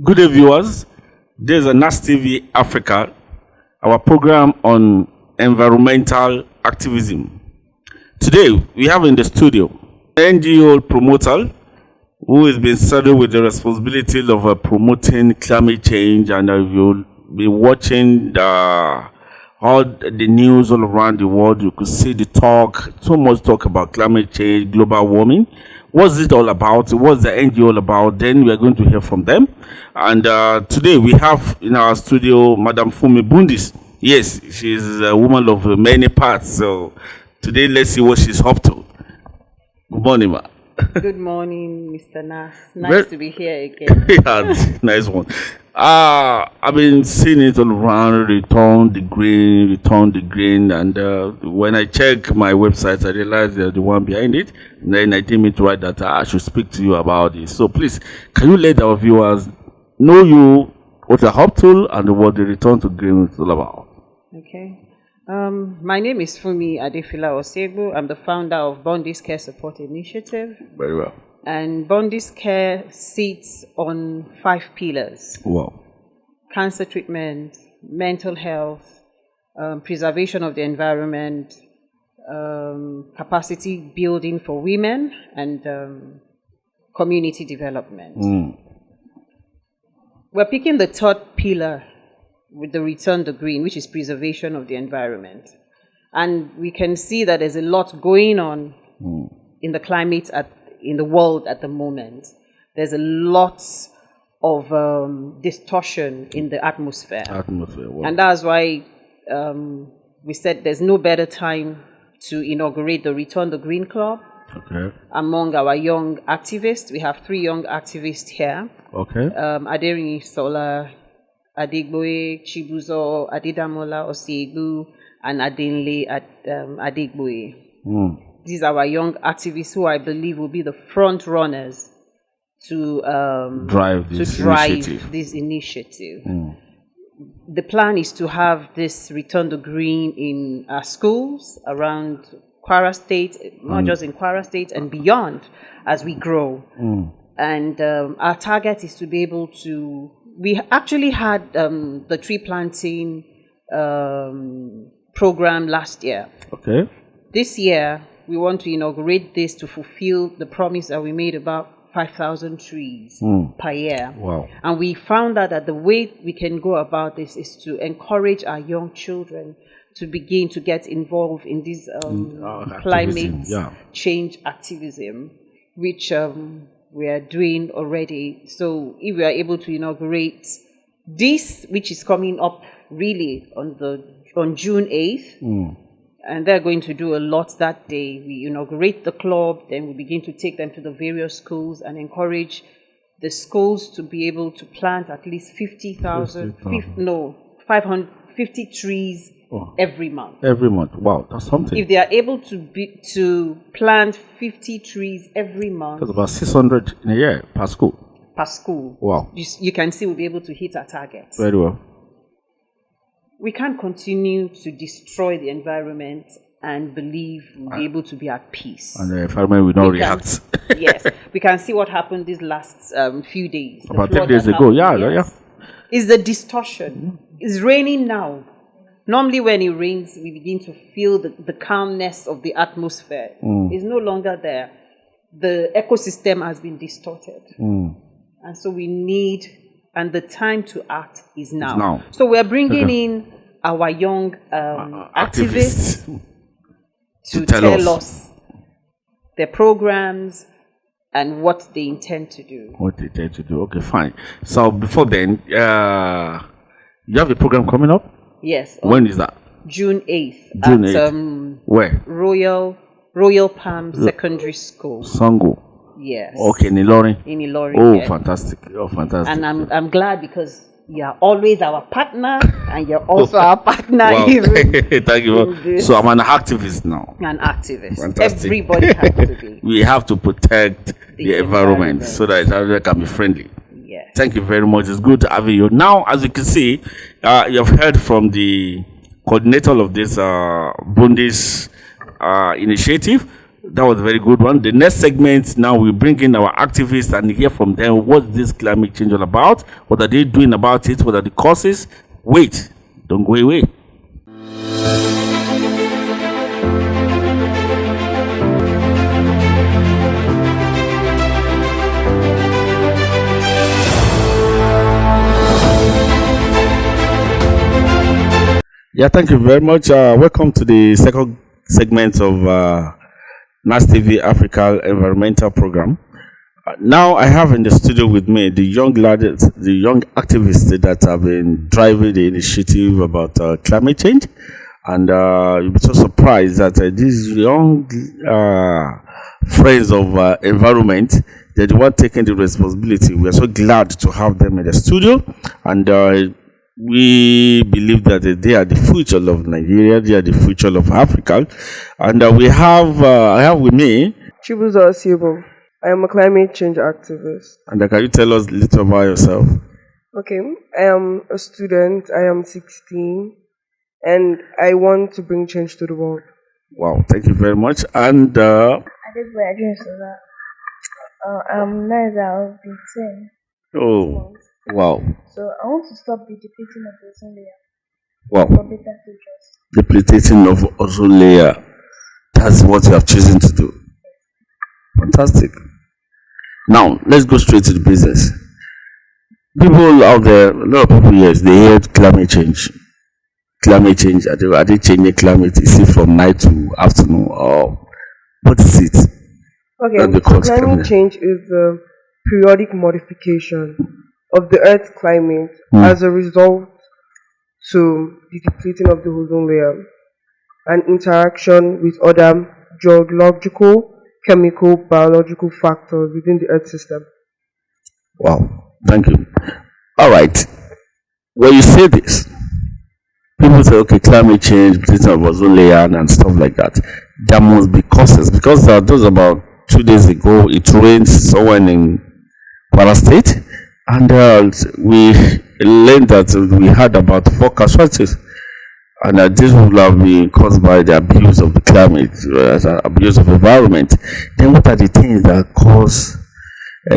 Good day, viewers. This is NAS TV Africa, our program on environmental activism. Today, we have in the studio an NGO promoter who has been saddled with the responsibility of promoting climate change, and you'll be watching all the news all around the world. You could see the talk, so much talk about climate change, global warming. What's it all about? What's the NGO all about? Then we are going to hear from them. And today we have in our studio Madam Fumi Bundies. Yes, she's a woman of many parts. So today let's see what she's up to. Good morning, ma. Good morning, Mr. Nas. Nice to be here again. Yeah, nice one. I've been seeing it all around, return the green, and when I check my website, I realized they're the one behind it. And then I deemed it right that I should speak to you about this. So please, can you let our viewers know you, what you're up to, and what the return to green is all about? Okay. My name is Fumi Adefila Osegbu. I'm the founder of Bundies Care Support Initiative. Very well. And Bundies Care sits on 5 pillars. Wow. Cancer treatment, mental health, preservation of the environment, capacity building for women, and community development. We're picking the 3rd pillar with the return to green, which is preservation of the environment. And we can see that there's a lot going on in the climate in the world at the moment. There's a lot of distortion in the atmosphere. Wow. And that's why we said there's no better time to inaugurate the Return the Green Club. Okay. Among our young activists. We have 3 young activists here. Okay. Adering Sola, Adigboe, Chibuzo, Adidamola Osiegbu, and Adinle Adigboe. These are our young activists who I believe will be the front runners to drive this initiative. The plan is to have this Return to Green in our schools around Kwara State, not just in Kwara State, and beyond as we grow. And our target is to be able to. We actually had the tree planting program last year. Okay. This year, we want to inaugurate this to fulfill the promise that we made about 5,000 trees per year. Wow. And we found out that the way we can go about this is to encourage our young children to begin to get involved in this climate change activism, which we are doing already. So if we are able to inaugurate this, which is coming up really on June 8th, and they're going to do a lot that day. We inaugurate the club, then we begin to take them to the various schools and encourage the schools to be able to plant at least 550 trees every month. Every month. Wow, that's something. If they are able to plant 50 trees every month, that's about 600 in a year per school. Per school. Wow. You can see we'll be able to hit our targets. Very well. We can't continue to destroy the environment and believe we'll be able to be at peace. And the environment will not react. Yes. We can see what happened these last few days. About 10 days ago. Yeah. It's the distortion. It's raining now. Normally when it rains, we begin to feel the calmness of the atmosphere. It's no longer there. The ecosystem has been distorted. And so we need, and the time to act is now. So we're bringing in our young activists to tell us their programs and what they intend to do. Okay, fine. So before then, you have a program coming up? Yes. When is that? June 8th. June 8th. Where? Royal Palm Secondary School. Sango. Yes. Okay, in Ilorin. In Ilorin. Oh, yes. Fantastic. And I'm glad because you're always our partner and you're also our partner. Wow. Thank you. So I'm an activist now. An activist. Fantastic. Everybody has to be. We have to protect the environment so that it can be friendly. Yes. Thank you very much. It's good to have you. Now, as you can see, you've heard from the coordinator of this Bundies initiative. That was a very good one. The next segment, now we bring in our activists and hear from them what this climate change all about. What are they doing about it? What are the causes? Wait, don't go away. Yeah, thank you very much. Welcome to the second segment of NAS TV Africa Environmental Program. Now I have in the studio with me the young lads, the young activists that have been driving the initiative about climate change. And you'll be so surprised that these young friends of environment, they're the one taking the responsibility. We are so glad to have them in the studio. And we believe that they are the future of Nigeria, they are the future of Africa. And I have with me Chibuzo Asiebo. I am a climate change activist. And can you tell us a little about yourself? Okay, I am a student, I am 16, and I want to bring change to the world. Wow, thank you very much. And I did my dreams of that. I'm nice, I'll be 10. Oh, wow. So I want to stop the depleting of the ozone layer. Wow. For better futures. Depleting of ozone layer. That's what you have chosen to do. Fantastic. Now, let's go straight to the business. People out there, a lot of people, yes, they hear climate change. Climate change, are they changing climate? Is it from night to afternoon? Or what is it? Okay, so climate change is the periodic modification of the Earth's climate as a result to the depleting of the ozone layer and interaction with other geological, chemical, biological factors within the Earth system. Wow, thank you. All right. When you say this, people say, okay, climate change, depletion of ozone layer and stuff like that. There must be causes because those about 2 days ago, it rained somewhere in Kwara State, and we learned that we had about 4 casualties, and this would have been caused by the abuse of the climate, abuse of environment. Then, what are the things that cause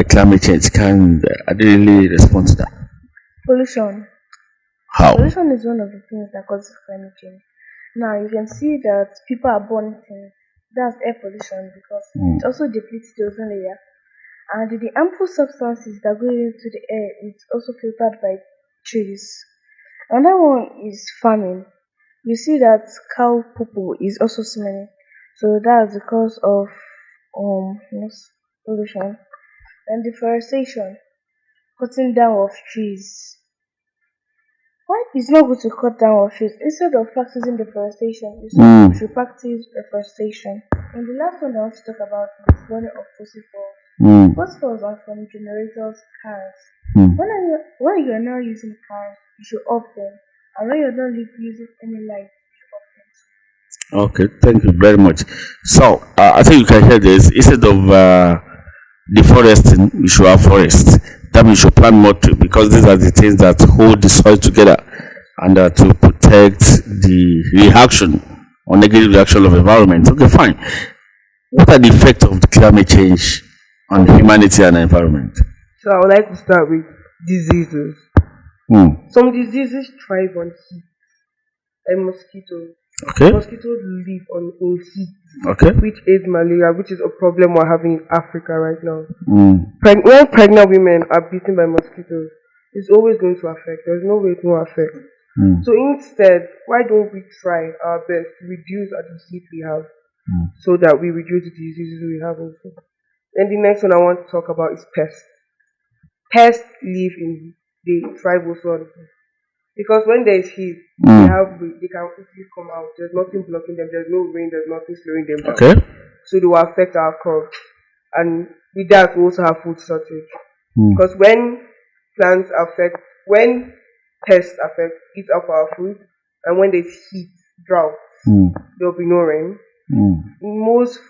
climate change? Can I really respond to that? Pollution. How? Pollution is one of the things that causes climate change. Now you can see that people are burning things. That's air pollution because it also depletes the ozone layer. And the harmful substances that go into the air is also filtered by trees. Another one is farming. You see that cow poo is also smelling. So that's the cause of pollution. And deforestation, cutting down of trees. Why it's not good to cut down of trees? Instead of practicing deforestation, you should practice reforestation. And the last one I want to talk about is burning of fossil fuels. Fossil fuels are from generators, cars. When you're not using cars, you should off them. And when you're not using any light, you should off them. Okay, thank you very much. So, I think you can hear this. Instead of deforesting, we should have forest. That means you should plant more trees because these are the things that hold the soil together and to protect the reaction or negative reaction of environment. Okay, fine. What are the effects of the climate change on humanity and environment? So I would like to start with diseases. Some diseases thrive on heat, like mosquitoes. Okay. Mosquitoes live in heat, okay, which is malaria, which is a problem we're having in Africa right now. When pregnant women are bitten by mosquitoes, it's always going to affect. There's no way it won't affect. So instead, why don't we try our best to reduce the heat we have, so that we reduce the diseases we have also. And the next one I want to talk about is pests. Pests live in heat. They thrive also on heat. Because when there is heat, they can quickly come out. There's nothing blocking them. There's no rain. There's nothing slowing them down. Okay. So they will affect our crops. And with that, we also have food shortage. Because when pests affect, eat up our food, and when there's heat, drought, there will be no rain. Most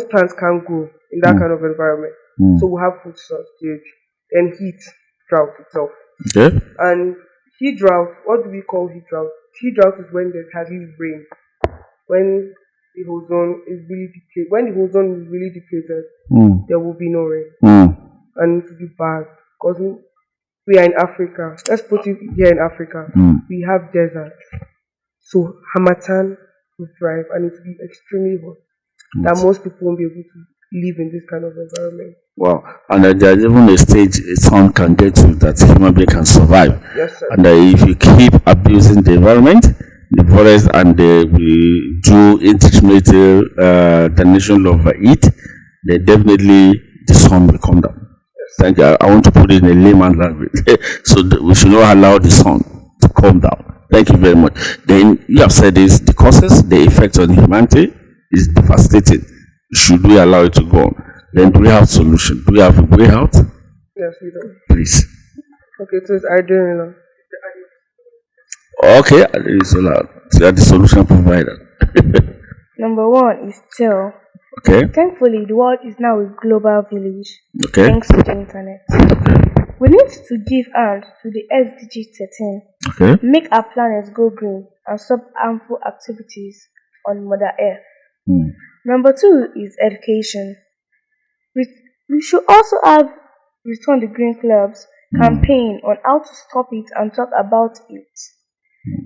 plants can't grow in that kind of environment. So we have food shortage and heat, drought itself. Okay. And heat drought, what do we call heat drought? Heat drought is when there's hardly rain. When the ozone is really depleted. When the ozone is really depleted, there will be no rain. And it will be bad. Because we are in Africa. Let's put it here in Africa. We have deserts. So Hamatan will thrive and it will be extremely hot. That most people won't be able to live in this kind of environment. Wow. And there's even a stage a sun can get to that human being can survive. Yes, sir. And if you keep abusing the environment, the forest, and we do intimate the nation of it, then definitely the sun will come down. Yes. Thank you. I want to put it in a layman language. So we should not allow the sun to come down. Thank you very much. Then you have said this, the causes, the effect on humanity is devastating. Should we allow it to go on? Then do we have solution? Do we have a way out? Yes, we do. Please. Okay, so it's ideal. Okay, you are the solution provider. Number one is still. Okay. Thankfully, the world is now a global village. Okay. Thanks to the internet. We need to give hand to the SDG 13. Okay. Make our planet go green and stop harmful activities on Mother Earth. Number two is education. We should also have Return the Green Clubs campaign on how to stop it and talk about it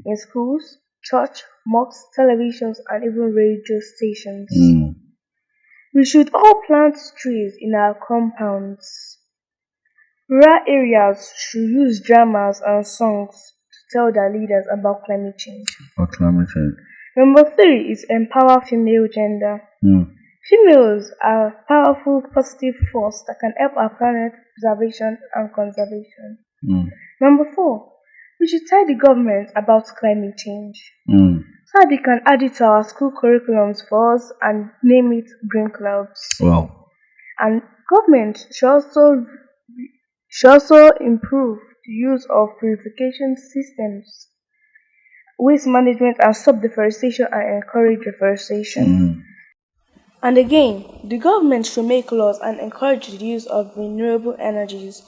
in schools, church, mosques, televisions, and even radio stations. We should all plant trees in our compounds. Rural areas should use dramas and songs to tell their leaders about climate change. Number three is empower female gender. Females are a powerful, positive force that can help our planet preservation and conservation. Number four, we should tell the government about climate change so that they can add it to our school curriculums for us and name it Green Clubs. Wow. And government should also improve the use of purification systems, waste management, and stop deforestation and encourage reforestation. And again, the government should make laws and encourage the use of renewable energies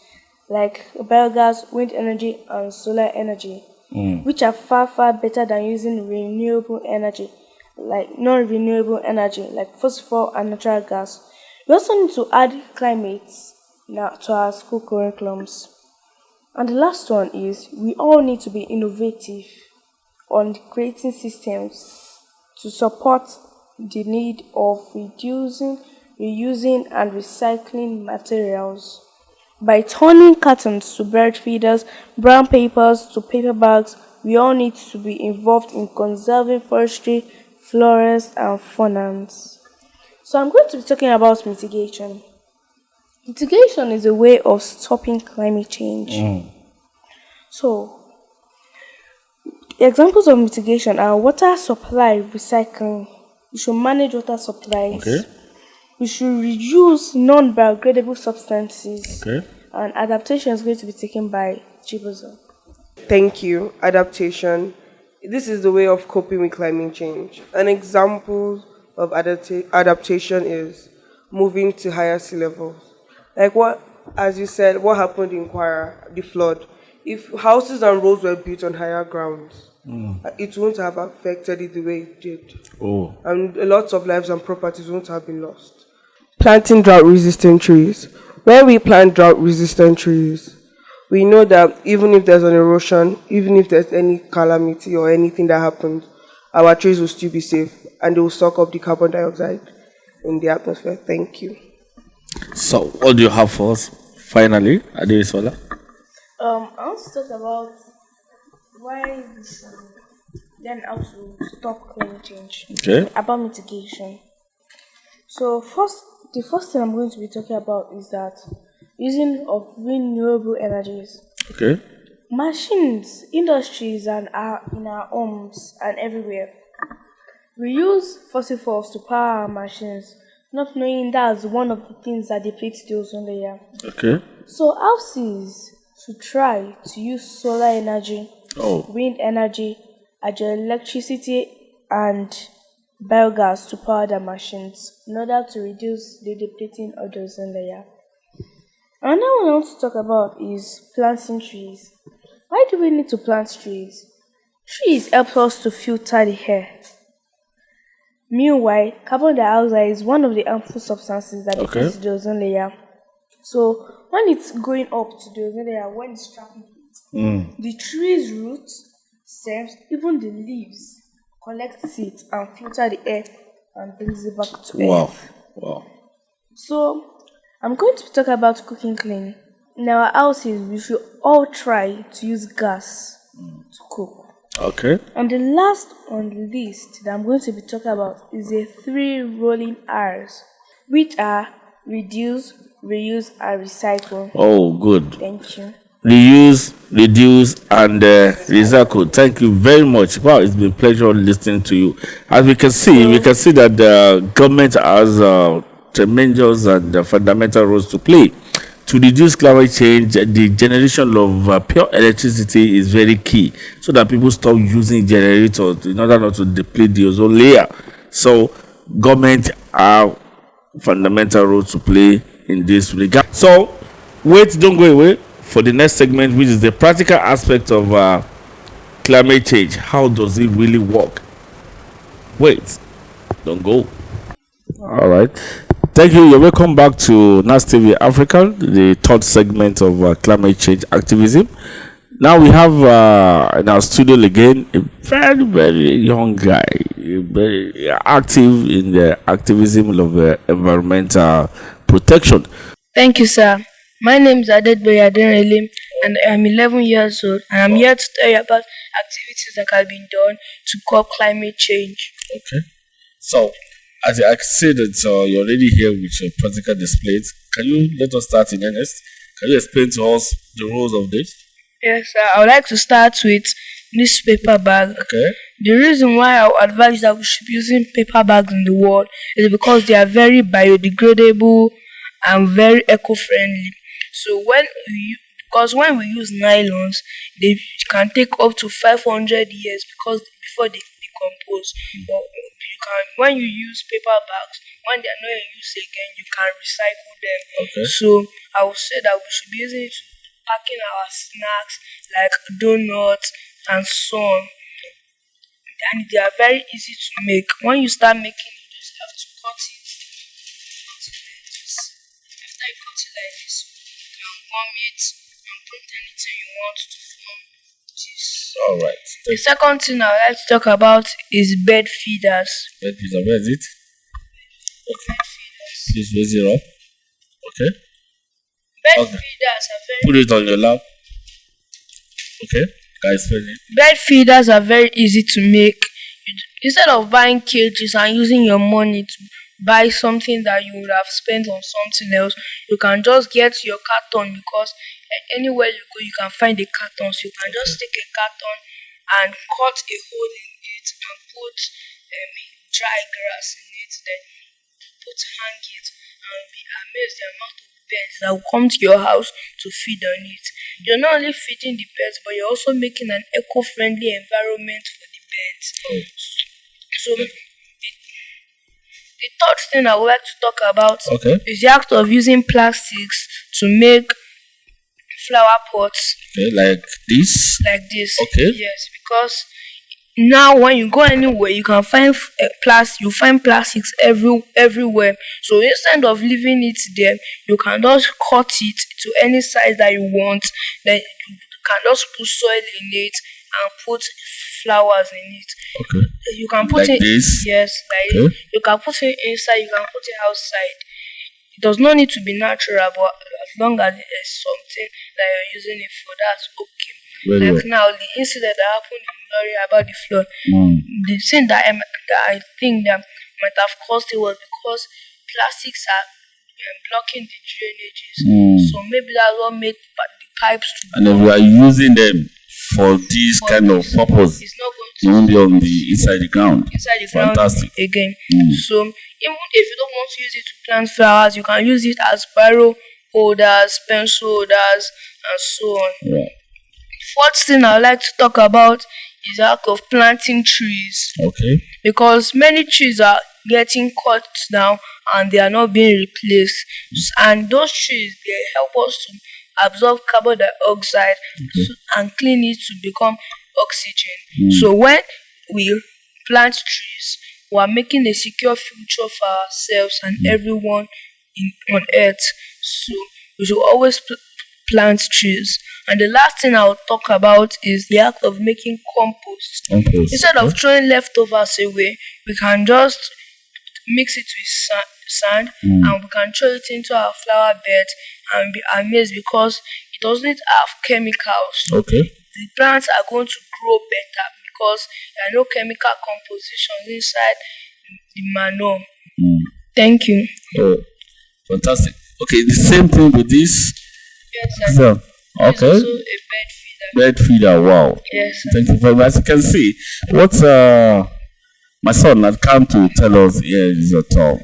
like biogas, wind energy, and solar energy, which are far, far better than using renewable energy, like non-renewable energy, like fossil fuel and natural gas. We also need to add climate now to our school curriculums. And the last one is we all need to be innovative on creating systems to support the need of reducing, reusing, and recycling materials. By turning cartons to bird feeders, brown papers to paper bags, we all need to be involved in conserving forestry, forests, and faunas. So I'm going to be talking about mitigation. Mitigation is a way of stopping climate change. So, examples of mitigation are water supply recycling. We should manage water supplies. Okay. We should reduce non-biodegradable substances. Okay. And adaptation is going to be taken by Chibuzo. Thank you. Adaptation. This is the way of coping with climate change. An example of adaptation is moving to higher sea levels. Like what, as you said, what happened in Kwara, the flood. If houses and roads were built on higher grounds, it wouldn't have affected it the way it did. And a lot of lives and properties wouldn't have been lost. Planting drought-resistant trees. When we plant drought-resistant trees, we know that even if there's an erosion, even if there's any calamity or anything that happens, our trees will still be safe and they will suck up the carbon dioxide in the atmosphere. Thank you. So, what do you have for us finally, Adesola? I want to talk about why we should learn how to stop climate change. Okay. About mitigation. So the first thing I'm going to be talking about is that using of renewable energies. Okay. Machines, industries, and in our homes and everywhere. We use fossil fuels to power our machines, not knowing that's one of the things that deplete the ozone layer. Okay. So houses should try to use solar energy, wind energy, hydroelectricity, and biogas to power their machines in order to reduce the depleting of the ozone layer. Another one I want to talk about is planting trees. Why do we need to plant trees? Trees help us to filter the air. Meanwhile, carbon dioxide is one of the harmful substances that deposits the ozone layer. So when it's going up to the ozone layer, when it's trapping heat, the tree's roots, stems, even the leaves collects it and filter the air and brings it back to earth. Wow. So I'm going to talk about cooking clean. In our houses, we should all try to use gas to cook. Okay. And the last on the list that I'm going to be talking about is the 3 rolling R's, which are reduce, reuse, and recycle. Oh, good. Thank you. Reuse, reduce, and recycle. Thank you very much. Wow, it's been a pleasure listening to you. As we can see, that the government has tremendous and fundamental roles to play. To reduce climate change, the generation of pure electricity is very key, so that people stop using generators in order not to deplete the ozone layer. So, government have fundamental role to play in this regard. So, don't go away for the next segment, which is the practical aspect of climate change. How does it really work? Don't go. All right. Thank you. You're welcome back to NAS TV Africa, the third segment of climate change activism. Now we have in our studio again a very, very young guy, very active in the activism of environmental protection. Thank you, sir. My name is Adedboye Adenrele, and I am 11 years old, and I'm here to tell you about activities that have been done to curb climate change. Okay. So, as I said that you're already here with your practical displays, can you let us start in earnest? Can you explain to us the rules of this? Yes, sir. I would like to start with newspaper bag. Okay. The reason why I would advise that we should be using paper bags in the world is because they are very biodegradable and very eco-friendly. So when we use nylons, they can take up to 500 years before they decompose. But when you use paper bags, when they are not in use again, you can recycle them. Okay. So I would say that we should be using it to packing our snacks like donuts and so on. And they are very easy to make. When you start making it, you just have to cut it like this. After you cut it like this, you can warm it and put anything you want to form this. All right. The second thing I would like to talk about is bed feeders. Bed feeder, where is it? Okay. Bed feeders. Please raise it up. Okay. Bed feeders are very Put it on your lap. Okay. Guys, bed feeders are very easy to make. Instead of buying cages and using your money to buy something that you would have spent on something else, you can just get your carton, because anywhere you go, you can find a carton. So you can just take a carton and cut a hole in it and put dry grass in it, then hang it, and be amazed the amount of birds that will come to your house to feed on it. You're not only feeding the birds, but you're also making an eco-friendly environment for the birds. So the third thing I would like to talk about is the act of using plastics to make flower pots. Okay, like this? Like this. Okay. Yes, because now when you go anywhere, you can find plastics everywhere. So instead of leaving it there, you can just cut it to any size that you want. Then you can just put soil in it and put flowers in it. Okay. You can put like it this? Yes, like you can put it inside, you can put it outside. It does not need to be natural, but as long as it's something that you're using it for, that's okay. Very like well. now, the incident that happened in Lorry about the flood, the thing that I think that might have caused it was because plastics are blocking the drainages. So maybe that's what made the pipes to And if we are using them for this kind of purpose, it's not going it won't be on the inside the ground. Fantastic. Again. So even if you don't want to use it to plant flowers, you can use it as spiral holders, pencil holders, and so on. Yeah. Fourth thing I would like to talk about is the act of planting trees. Okay. Because many trees are getting cut down and they are not being replaced. And those trees, they help us to absorb carbon dioxide and clean it to become oxygen. So when we plant trees, we are making a secure future for ourselves and everyone on earth. So we should always plant trees. And the last thing I'll talk about is the act of making compost. Instead of throwing leftovers away, we can just mix it with sand and we can throw it into our flower bed and be amazed because it doesn't have chemicals. The plants are going to grow better because there are no chemical compositions inside the manure. Thank you. Oh, fantastic. Okay, the same thing with this. Yes, sir. Okay. Also a bed feeder. Bed feeder, wow. Yes, sir. Thank you very much. As you can see, what my son had come to tell us here is that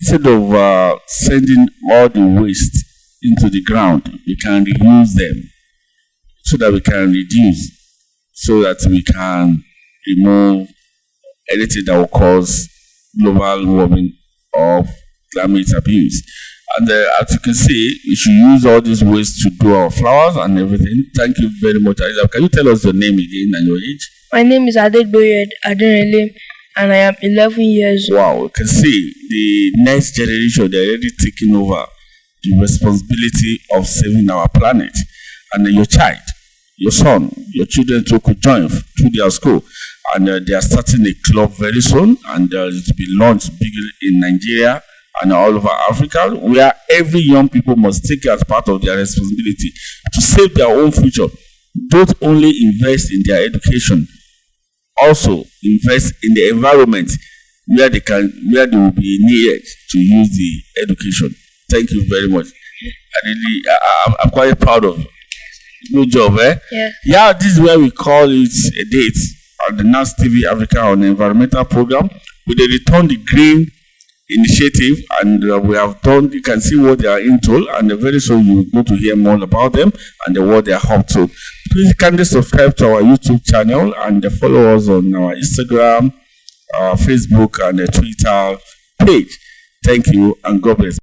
instead of sending all the waste into the ground, we can reuse them so that we can reduce, so that we can remove anything that will cause global warming or climate abuse. And as you can see, we should use all these waste to do our flowers and everything. Thank you very much. Can you tell us your name again and your age? My name is Adeboye Adenele and I am 11 years old. Wow, you can see the next generation, they're already taking over the responsibility of saving our planet. And your child, your son, your children too could join through their school. And they are starting a club very soon, and it will be launched bigger in Nigeria and all over Africa, where every young people must take it as part of their responsibility to save their own future. Don't only invest in their education, also invest in the environment where they will be needed to use the education. Thank you very much. I'm quite proud of you. Good job, eh? Yeah. This is where we call it a date on the NAS TV Africa on the environmental program with the Return the Green initiative, and we have done. You can see what they are into, and very soon you will go to hear more about them and what they are up to. Please kindly subscribe to our YouTube channel and follow us on our Instagram, Facebook, and Twitter page. Thank you and God bless.